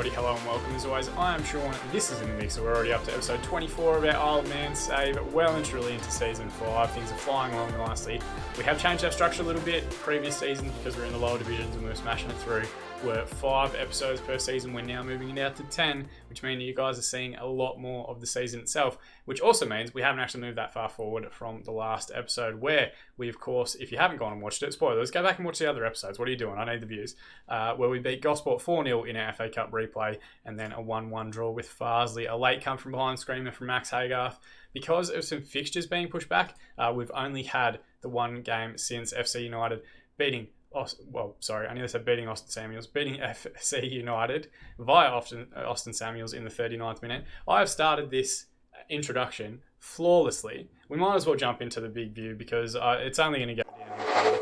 everybody, hello and welcome. As always, I am Sean. This is In The Mix. We're already up to episode 24 of our Isle of Man save, well and truly into season 5. Things are flying along nicely. We have changed our structure a little bit. Previous seasons, because we're in the lower divisions and we were smashing it through, were 5 episodes per season. We're now moving it out to 10, which means you guys are seeing a lot more of the season itself, which also means we haven't actually moved that far forward from the last episode, where we, of course, if you haven't gone and watched it, spoilers, go back and watch the other episodes. What are you doing? I need the views. Where we beat Gosport 4-0 in our FA Cup replay, and then a 1-1 draw with Farsley. A late come from behind screamer from Max Haygarth. Because of some fixtures being pushed back, we've only had the one game since FC United beating beating Austin Samuels, beating FC United via Austin Samuels in the 39th minute. I have started this introduction flawlessly. We might as well jump into the big view because it's only going to go down.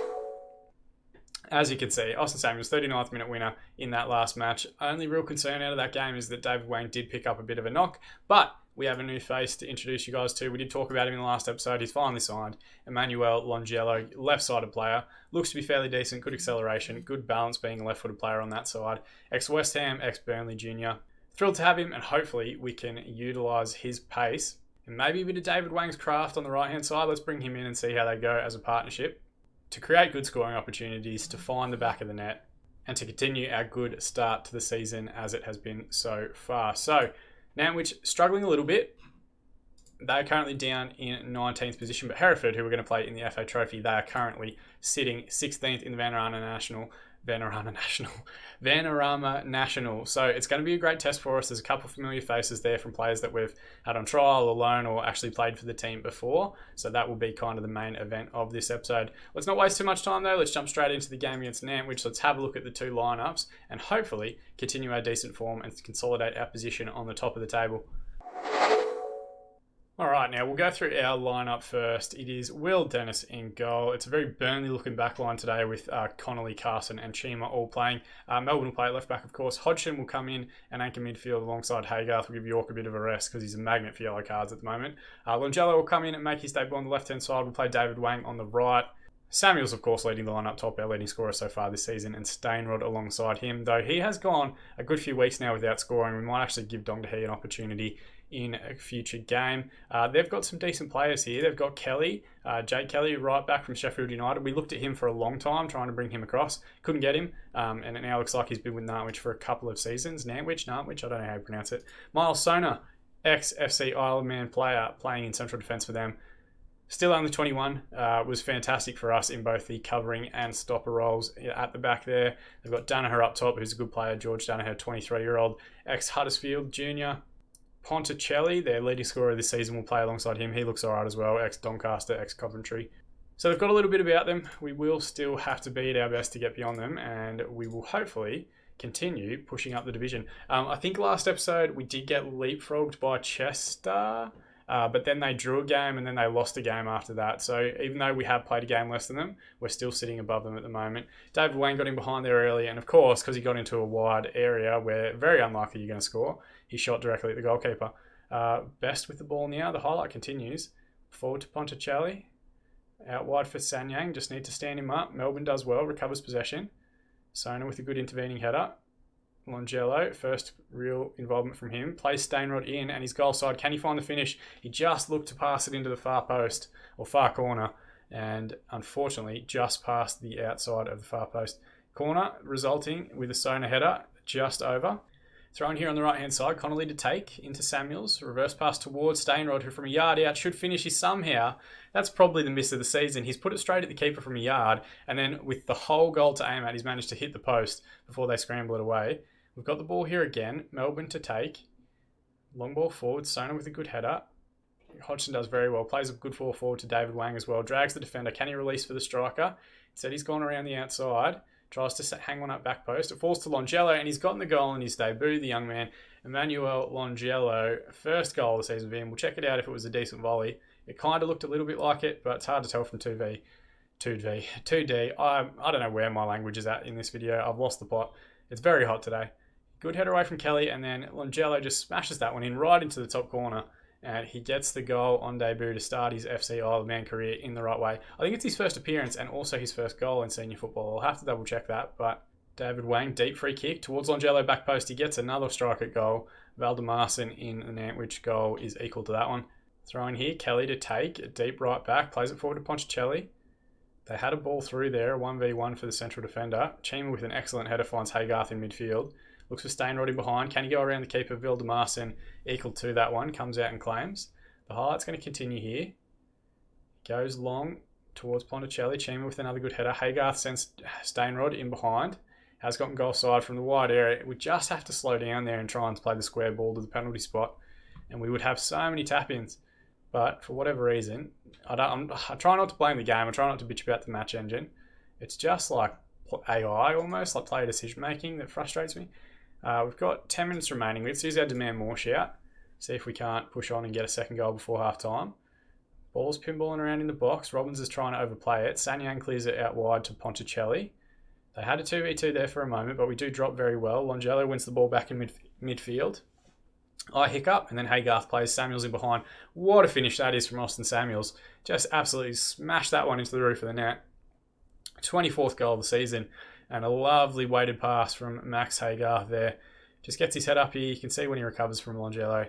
As you can see, Austin Samuels, 39th minute winner in that last match. Only real concern out of that game is that David Wang did pick up a bit of a knock, but we have a new face to introduce you guys to. We did talk about him in the last episode. He's finally signed. Emmanuel Longello, left-sided player. Looks to be fairly decent. Good acceleration. Good balance being a left-footed player on that side. Ex-West Ham, ex-Burnley Junior. Thrilled to have him, and hopefully we can utilise his pace and maybe a bit of David Wang's craft on the right-hand side. Let's bring him in and see how they go as a partnership to create good scoring opportunities, to find the back of the net, and to continue our good start to the season as it has been so far. So, Nantwich struggling a little bit. They're currently down in 19th position, but Hereford, who we're going to play in the FA Trophy, they are currently sitting 16th in the Vanarama National. So it's going to be a great test for us. There's a couple of familiar faces there from players that we've had on trial or loan or actually played for the team before. So that will be kind of the main event of this episode. Let's not waste too much time though. Let's jump straight into the game against Nantwich. Let's have a look at the two lineups and hopefully continue our decent form and consolidate our position on the top of the table. All right, now we'll go through our lineup first. It is Will Dennis in goal. It's a very Burnley-looking back line today with Connolly, Carson and Chima all playing. Melbourne will play at left back, of course. Hodgson will come in and anchor midfield alongside Haygarth. We'll give York a bit of a rest because he's a magnet for yellow cards at the moment. Longello will come in and make his debut on the left-hand side. We'll play David Wang on the right. Samuels, of course, leading the line up top, our leading scorer so far this season, and Stainrod alongside him, though he has gone a good few weeks now without scoring. We might actually give Dongdahi an opportunity in a future game. They've got some decent players here. They've got Kelly, Jake Kelly, right back from Sheffield United. We looked at him for a long time, trying to bring him across. Couldn't get him, and it now looks like he's been with Nantwich for a couple of seasons. Nantwich, I don't know how you pronounce it. Miles Sona, ex-FC Isle of Man player, playing in central defence for them. Still only 21, was fantastic for us in both the covering and stopper roles at the back there. They've got Danaher up top, who's a good player. George Danaher, 23-year-old, ex-Huddersfield Junior. Ponticelli, their leading scorer this season, will play alongside him. He looks alright as well, ex-Doncaster, ex-Coventry. So they've got a little bit about them. We will still have to beat our best to get beyond them, and we will hopefully continue pushing up the division. I think last episode we did get leapfrogged by Chester, but then they drew a game and then they lost a game after that. So even though we have played a game less than them, we're still sitting above them at the moment. David Wayne got in behind there early, and of course, because he got into a wide area where very unlikely you're going to score, he shot directly at the goalkeeper. Best with the ball now. The highlight continues. Forward to Ponticelli. Out wide for Sanyang. Just need to stand him up. Melbourne does well. Recovers possession. Sona with a good intervening header. Longello, first real involvement from him. Plays Stainrod in, and his goal side. Can he find the finish? He just looked to pass it into the far post, or far corner, and unfortunately just past the outside of the far post corner, resulting with a Sona header just over. Thrown here on the right-hand side, Connolly to take into Samuels. Reverse pass towards Stainrod, who from a yard out should finish his somehow. That's probably the miss of the season. He's put it straight at the keeper from a yard, and then with the whole goal to aim at, he's managed to hit the post before they scramble it away. We've got the ball here again. Melbourne to take. Long ball forward. Sona with a good header. Hodgson does very well. Plays a good ball forward to David Wang as well. Drags the defender. Can he release for the striker? Instead, he's gone around the outside. Tries to hang one up back post. It falls to Longello, and he's gotten the goal in his debut, the young man. Emmanuel Longello, first goal of the season for him. We'll check it out if it was a decent volley. It kind of looked a little bit like it, but it's hard to tell from 2D. I don't know where my language is at in this video. I've lost the plot. It's very hot today. Good header away from Kelly, and then Longello just smashes that one in right into the top corner, and he gets the goal on debut to start his FC Isle of Man career in the right way. I think it's his first appearance and also his first goal in senior football. I'll have to double check that, but David Wang, deep free kick towards Longello, back post. He gets another strike at goal. Valdemarson in the net, which goal is equal to that one. Throw in here, Kelly to take, a deep right back, plays it forward to Ponticelli. They had a ball through there, 1v1 for the central defender. Chima with an excellent header finds Haygarth in midfield. Looks for Stainrod in behind. Can he go around the keeper? Valdemarson equal to that one, comes out and claims. The highlight's going to continue here. Goes long towards Ponticelli. Chima with another good header. Haygarth sends Stainrod in behind. Has gotten goal side from the wide area. We just have to slow down there and try and play the square ball to the penalty spot. And we would have so many tap-ins. But for whatever reason, I try not to blame the game. I try not to bitch about the match engine. It's just like AI almost, like player decision making that frustrates me. We've got 10 minutes remaining. Let's use our demand more shout. See if we can't push on and get a second goal before half time. Ball's pinballing around in the box. Robbins is trying to overplay it. Sanyang clears it out wide to Ponticelli. They had a 2v2 there for a moment, but we do drop very well. Longello wins the ball back in midfield. I hiccup, and then Haygarth plays Samuels in behind. What a finish that is from Austin Samuels. Just absolutely smashed that one into the roof of the net. 24th goal of the season, and a lovely weighted pass from Max Haygarth there. Just gets his head up here. You can see when he recovers from Longello.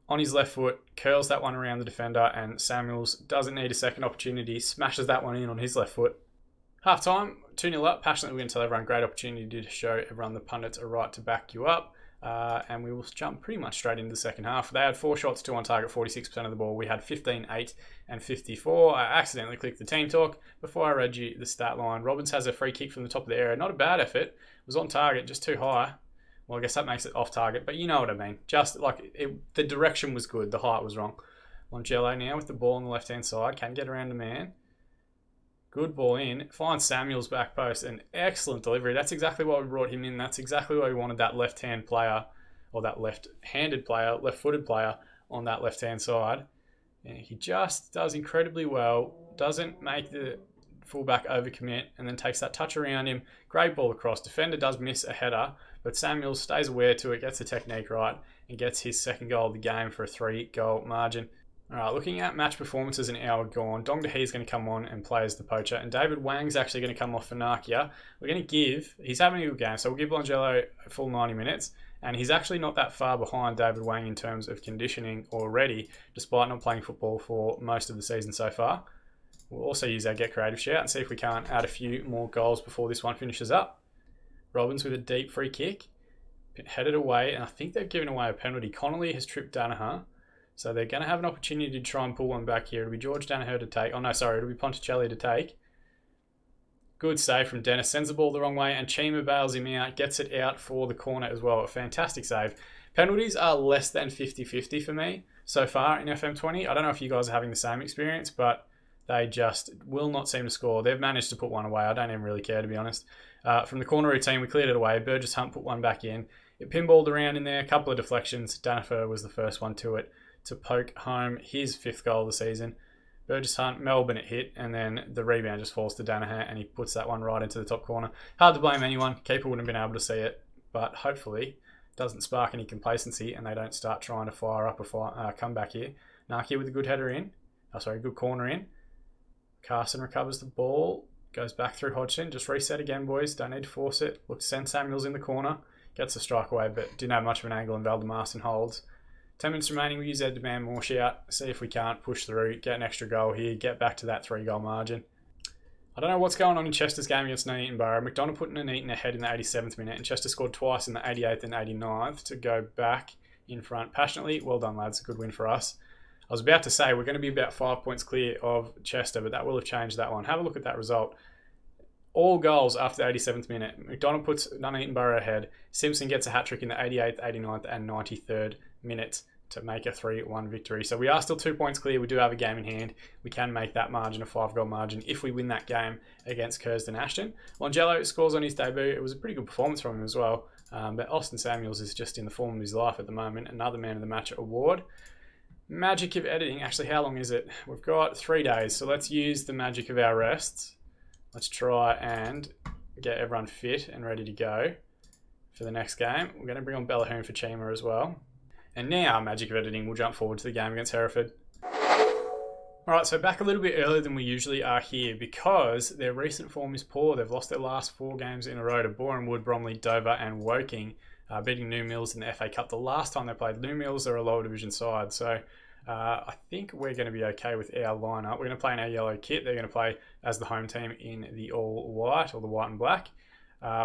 On his left foot, curls that one around the defender, and Samuels doesn't need a second opportunity. Smashes that one in on his left foot. Half time, 2-0 up. Passionately, we're going to tell everyone great opportunity to show everyone the pundits are right to back you up. And we will jump pretty much straight into the second half. They had 4 shots, 2 on target, 46% of the ball. We had 15, 8, and 54. I accidentally clicked the team talk before I read you the stat line. Robbins has a free kick from the top of the area. Not a bad effort. Was on target, just too high. Well, I guess that makes it off target, but you know what I mean. Just like the direction was good, the height was wrong. Longello now with the ball on the left-hand side. Can get around the man. Good ball in. Finds Samuels back post. An excellent delivery. That's exactly why we brought him in. That's exactly why we wanted that left-hand player, or that left-handed player, left-footed player on that left-hand side. And he just does incredibly well. Doesn't make the fullback overcommit and then takes that touch around him. Great ball across. Defender does miss a header, but Samuels stays aware to it, gets the technique right, and gets his second goal of the game for a 3-goal margin. All right, looking at match performances an hour gone, Dong Dahi is going to come on and play as the poacher, and David Wang's actually going to come off for Nakia. He's having a good game, so we'll give Longello a full 90 minutes, and he's actually not that far behind David Wang in terms of conditioning already, despite not playing football for most of the season so far. We'll also use our Get Creative shout and see if we can't add a few more goals before this one finishes up. Robbins with a deep free kick, headed away, and I think they've given away a penalty. Connolly has tripped Danaher. So they're going to have an opportunity to try and pull one back here. It'll be George Danaher to take. Oh, no, sorry. It'll be Ponticelli to take. Good save from Dennis. Sends the ball the wrong way, and Chima bails him out. Gets it out for the corner as well. A fantastic save. Penalties are less than 50-50 for me so far in FM20. I don't know if you guys are having the same experience, but they just will not seem to score. They've managed to put one away. I don't even really care, to be honest. From the corner routine, we cleared it away. Burgess Hunt put one back in. It pinballed around in there. A couple of deflections. Danaher was the first one to it, to poke home his 5th goal of the season. Burgess Hunt, Melbourne it hit, and then the rebound just falls to Danaher, and he puts that one right into the top corner. Hard to blame anyone. Keeper wouldn't have been able to see it, but hopefully it doesn't spark any complacency and they don't start trying to fire up a comeback here. Nakia with a good header in. Good corner in. Carson recovers the ball, goes back through Hodgson. Just reset again, boys. Don't need to force it. Look, send Samuels in the corner. Gets the strike away, but didn't have much of an angle, and Valdemarson holds. 10 minutes remaining, we use our demand more shout, see if we can't push through, get an extra goal here, get back to that 3-goal margin. I don't know what's going on in Chester's game against Nuneaton Borough. McDonough put Nuneaton ahead in the 87th minute, and Chester scored twice in the 88th and 89th to go back in front passionately. Well done, lads. A good win for us. I was about to say we're going to be about 5 points clear of Chester, but that will have changed that one. Have a look at that result. All goals after the 87th minute. McDonough puts Nuneaton Borough ahead. Simpson gets a hat-trick in the 88th, 89th and 93rd minutes to make a 3-1 victory. So we are still 2 points clear. We do have a game in hand. We can make that margin a 5-goal margin if we win that game against Curzon Ashton. Longello scores on his debut. It was a pretty good performance from him as well. But Austin Samuels is just in the form of his life at the moment. Another Man of the Match award. Magic of editing. Actually, how long is it? We've got 3 days. So let's use the magic of our rests. Let's try and get everyone fit and ready to go for the next game. We're going to bring on Bellahoon for Chima as well. And now, magic of editing, we'll jump forward to the game against Hereford. All right, so back a little bit earlier than we usually are here because their recent form is poor. They've lost their last 4 games in a row to Boreham Wood, Bromley, Dover and Woking, beating New Mills in the FA Cup the last time they played. New Mills are a lower division side, so I think we're going to be okay with our lineup. We're going to play in our yellow kit. They're going to play as the home team in the all white or the white and black.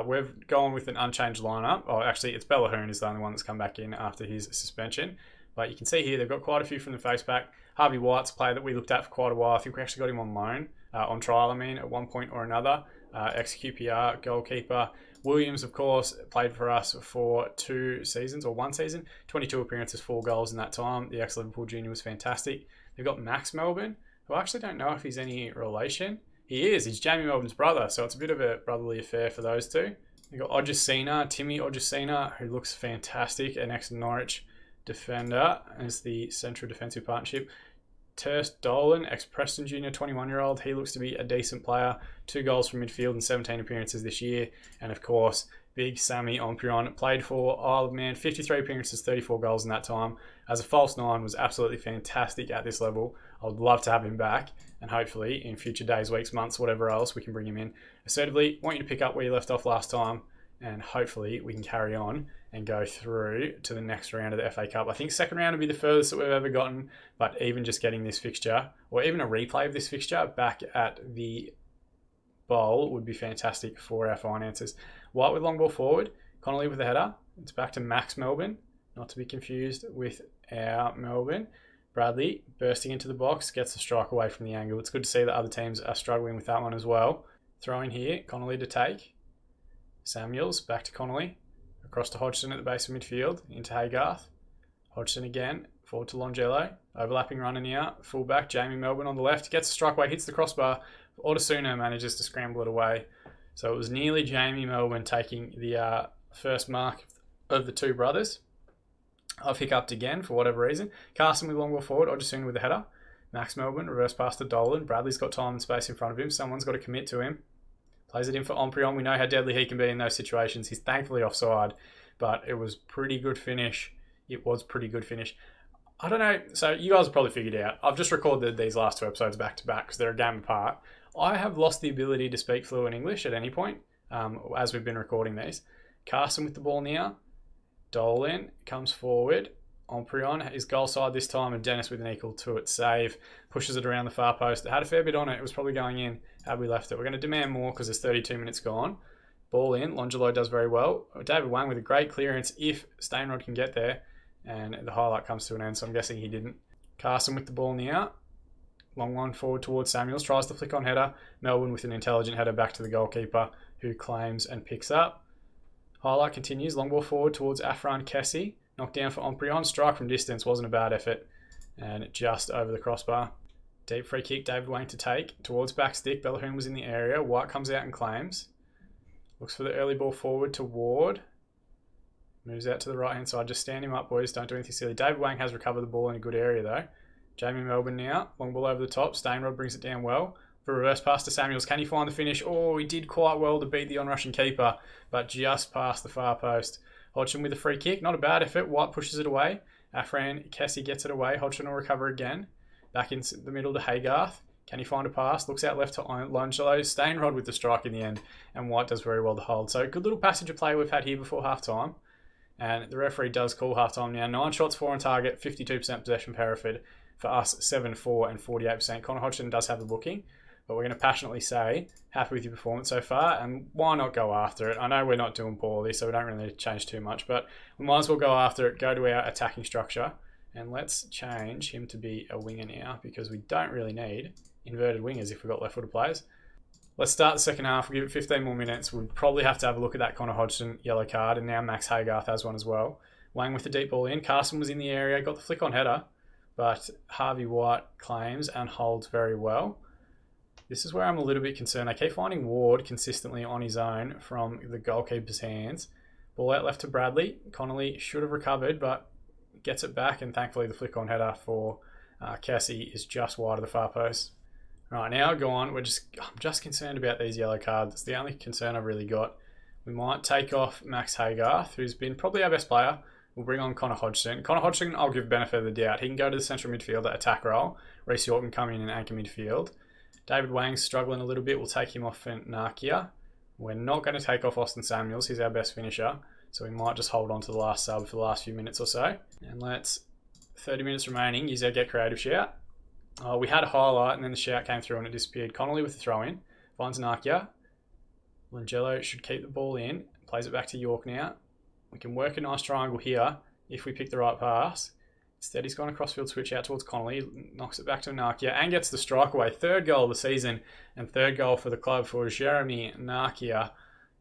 We've gone with an unchanged lineup. Oh, actually, it's Bellahoon is the only one that's come back in after his suspension. But you can see here they've got quite a few from the face back. Harvey White's a player that we looked at for quite a while. I think we actually got him on loan, on trial, at one point or another. Ex-QPR goalkeeper. Williams, of course, played for us for 2 seasons, or 1 season. 22 appearances, 4 goals in that time. The ex-Liverpool junior was fantastic. They've got Max Melbourne, who I actually don't know if he's any relation. He is. He's Jamie Melbourne's brother, so it's a bit of a brotherly affair for those two. You've got Timmy Odgesina, who looks fantastic, an ex-Norwich defender as the central defensive partnership. Terst Dolan, ex-Preston junior, 21-year-old. He looks to be a decent player. 2 goals from midfield and 17 appearances this year. And of course, big Sammy Omprion played for Isle of Man, 53 appearances, 34 goals in that time. As a false 9, was absolutely fantastic at this level. I would love to have him back. And hopefully, in future days, weeks, months, whatever else, we can bring him in. Assertively, want you to pick up where you left off last time. And hopefully, we can carry on and go through to the next round of the FA Cup. I think second round will be the furthest that we've ever gotten, but even just getting this fixture, or even a replay of this fixture back at the bowl would be fantastic for our finances. White with long ball forward, Connolly with the header. It's back to Max Melbourne, not to be confused with our Melbourne. Bradley bursting into the box, gets the strike away from the angle. It's good to see that other teams are struggling with that one as well. Throw in here, Connolly to take. Samuels, back to Connolly. Across to Hodgson at the base of midfield, into Haygarth. Hodgson again, forward to Longello. Overlapping run in out. Fullback, Jamie Melbourne on the left. Gets a strike away, hits the crossbar. Odesuna manages to scramble it away. So it was nearly Jamie Melbourne taking the first mark of the 2 brothers. I've hiccuped again for whatever reason. Carson with long ball forward, Odesuna with the header. Max Melbourne, reverse pass to Dolan. Bradley's got time and space in front of him. Someone's got to commit to him. Plays it in for Omprion. We know how deadly he can be in those situations. He's thankfully offside, but it was pretty good finish. I don't know. So you guys have probably figured out. I've just recorded these last 2 episodes back to back because they're a game apart. I have lost the ability to speak fluent English at any point as we've been recording these. Carson with the ball now. Dolan comes forward. Omprion is goal side this time, and Dennis with an equal to it save. Pushes it around the far post. It had a fair bit on it. It was probably going in had we left it. We're going to demand more because there's 32 minutes gone. Ball in. Longelo does very well. David Wang with a great clearance if Stainrod can get there. And the highlight comes to an end, so I'm guessing he didn't. Carson with the ball in the out. Long one forward towards Samuels. Tries the flick on header. Melbourne with an intelligent header back to the goalkeeper who claims and picks up. Highlight continues. Long ball forward towards Afran Kessie. Knocked down for Omprion. Strike from distance. Wasn't a bad effort. And just over the crossbar. Deep free kick. David Wang to take. Towards back stick. Bellahoon was in the area. White comes out and claims. Looks for the early ball forward to Ward. Moves out to the right hand side. Just stand him up, boys. Don't do anything silly. David Wang has recovered the ball in a good area though. Jamie Melbourne now. Long ball over the top. Stainrod brings it down well. For a reverse pass to Samuels. Can he find the finish? Oh, he did quite well to beat the on-rushing keeper, but just past the far post. Hodgson with a free kick. Not a bad effort. White pushes it away. Afran Kessie gets it away. Hodgson will recover again. Back in the middle to Haygarth. Can he find a pass? Looks out left to Longelo. Stainrod with the strike in the end. And White does very well to hold. So good little passage of play we've had here before half-time. And the referee does call half-time now. 9 shots, 4 on target, 52% possession per Hereford. For us, 7-4 and 48%. Connor Hodgson does have the booking. But we're going to passionately say, happy with your performance so far, and why not go after it? I know we're not doing poorly, so we don't really need to change too much, but we might as well go after it, go to our attacking structure, and let's change him to be a winger now, because we don't really need inverted wingers if we've got left-footed players. Let's start the second half. We'll give it 15 more minutes. We'll probably have to have a look at that Connor Hodgson yellow card, and now Max Haygarth has one as well. Wang with the deep ball in. Carson was in the area, got the flick on header, but Harvey White claims and holds very well. This is where I'm a little bit concerned. I keep finding Ward consistently on his own from the goalkeeper's hands. Ball out left to Bradley. Connolly should have recovered, but gets it back, and thankfully the flick on header for Cassie is just wide of the far post. Right, now go on. I'm just concerned about these yellow cards. It's the only concern I've really got. We might take off Max Haygarth, who's been probably our best player we'll bring on Connor Hodgson. Connor Hodgson, I'll give benefit of the doubt. He can go to the central midfield at attack role. Reece York can come in and anchor midfield. David Wang's struggling a little bit. We'll take him off for Nakia. We're not going to take off Austin Samuels. He's our best finisher. So we might just hold on to the last sub for the last few minutes or so. And 30 minutes remaining, use our get creative shout. We had a highlight and then the shout came through and it disappeared. Connolly with the throw in. Finds Nakia. Langelo should keep the ball in. Plays it back to York now. We can work a nice triangle here if we pick the right pass. Instead, he's gone across field switch out towards Connolly, knocks it back to Nakia and gets the strike away. Third goal of the season and third goal for the club for Jeremy Nakia.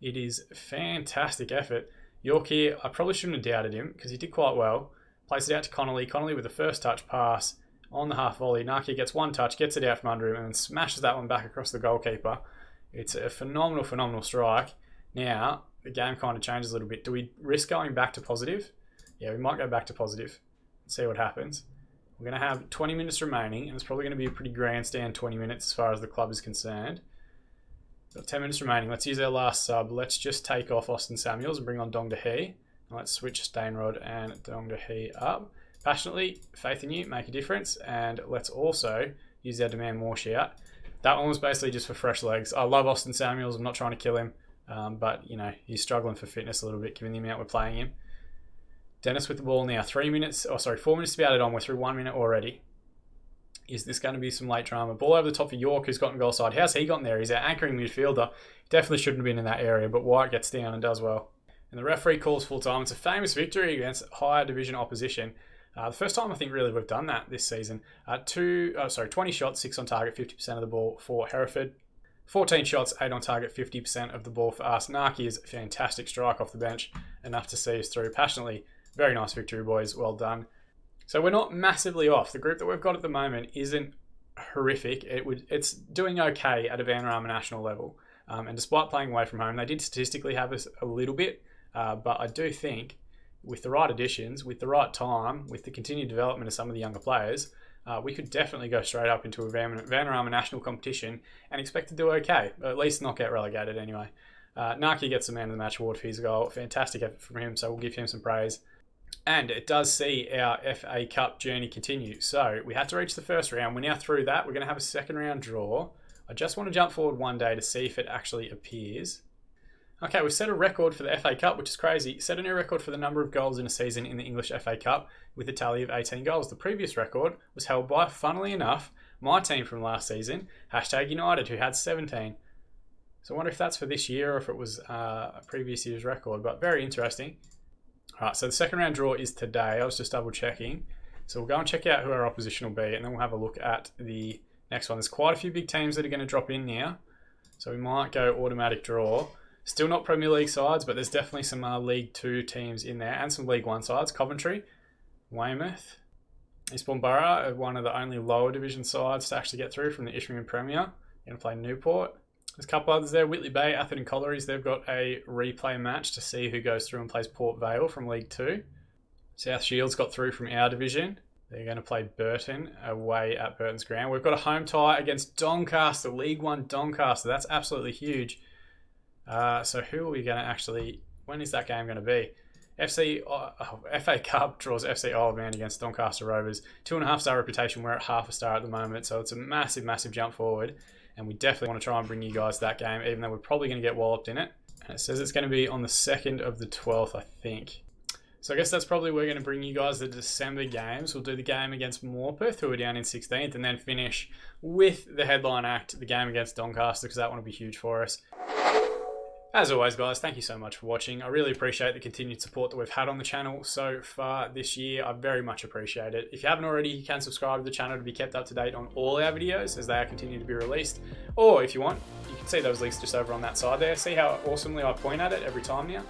It is fantastic effort. York here, I probably shouldn't have doubted him because he did quite well. Plays it out to Connolly. Connolly with the first touch pass on the half volley. Nakia gets one touch, gets it out from under him and then smashes that one back across the goalkeeper. It's a phenomenal strike. Now, the game kind of changes a little bit. Do we risk going back to positive? Yeah, we might go back to positive. See what happens. We're going to have 20 minutes remaining, and it's probably going to be a pretty grandstand 20 minutes as far as the club is concerned. Got 10 minutes remaining. Let's use our last sub. Let's just take off Austin Samuels and bring on Dong Dehee. And let's switch Stainrod and Dong Dehee up. Passionately, faith in you, make a difference. And let's also use our demand more shout. That one was basically just for fresh legs. I love Austin Samuels. I'm not trying to kill him. But, you know, he's struggling for fitness a little bit given the amount we're playing him. Dennis with the ball now. 4 minutes to be added on. We're through 1 minute already. Is this going to be some late drama? Ball over the top for York, who's gotten goal side. How's he gotten there? He's our anchoring midfielder. Definitely shouldn't have been in that area, but White gets down and does well. And the referee calls full time. It's a famous victory against higher division opposition. The first time I think really we've done that this season. 20 shots, 6 on target, 50% of the ball for Hereford. 14 shots, 8 on target, 50% of the ball for us. Nakia's fantastic strike off the bench, enough to see us through. Passionately, very nice victory, boys. Well done. So we're not massively off. The group that we've got at the moment isn't horrific. It's doing okay at a Vanarama national level. And despite playing away from home, they did statistically have us a little bit. But I do think with the right additions, with the right time, with the continued development of some of the younger players, we could definitely go straight up into a Vanarama national competition and expect to do okay. Or at least not get relegated anyway. Nakia gets the man of the match award for his goal. Fantastic effort from him, so we'll give him some praise. And it does see our FA Cup journey continue. So we had to reach the first round. We're now through that. We're going to have a second round draw. I just want to jump forward one day to see if it actually appears. Okay, we've set a record for the FA Cup, which is crazy. Set a new record for the number of goals in a season in the English FA Cup with a tally of 18 goals. The previous record was held by, funnily enough, my team from last season, #United, who had 17. So I wonder if that's for this year or if it was a previous year's record, but very interesting. All right, so the second round draw is today. I was just double checking. So we'll go and check out who our opposition will be, and then we'll have a look at the next one. There's quite a few big teams that are going to drop in now. So we might go automatic draw. Still not Premier League sides, but there's definitely some League 2 teams in there and some League 1 sides. Coventry, Weymouth, Eastbourne Borough are one of the only lower division sides to actually get through from the Isthmian Premier. Going to play Newport. There's a couple others there. Whitley Bay, Atherton Collieries, they've got a replay match to see who goes through and plays Port Vale from League 2. South Shields got through from our division. They're going to play Burton away at Burton's ground. We've got a home tie against Doncaster, League 1 Doncaster. That's absolutely huge. So who are we going to actually... When is that game going to be? FA Cup draws FC Isle of Man against Doncaster Rovers. 2.5 star reputation. We're at half a star at the moment. So it's a massive jump forward. And we definitely want to try and bring you guys that game, even though we're probably going to get walloped in it. And it says it's going to be on the 2nd of the 12th, I think. So I guess that's probably we're going to bring you guys the December games. We'll do the game against Morpeth, who are down in 16th, and then finish with the headline act, the game against Doncaster, because that one will be huge for us. As always, guys, thank you so much for watching. I really appreciate the continued support that we've had on the channel so far this year. I very much appreciate it. If you haven't already, you can subscribe to the channel to be kept up to date on all our videos as they are continuing to be released. Or if you want, you can see those links just over on that side there. See how awesomely I point at it every time now?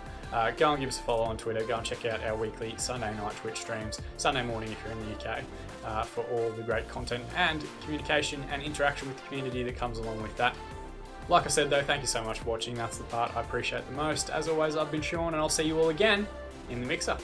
Go and give us a follow on Twitter. Go and check out our weekly Sunday night Twitch streams, Sunday morning if you're in the UK, for all the great content and communication and interaction with the community that comes along with that. Like I said though, thank you so much for watching. That's the part I appreciate the most. As always, I've been Sean and I'll see you all again in the mixer.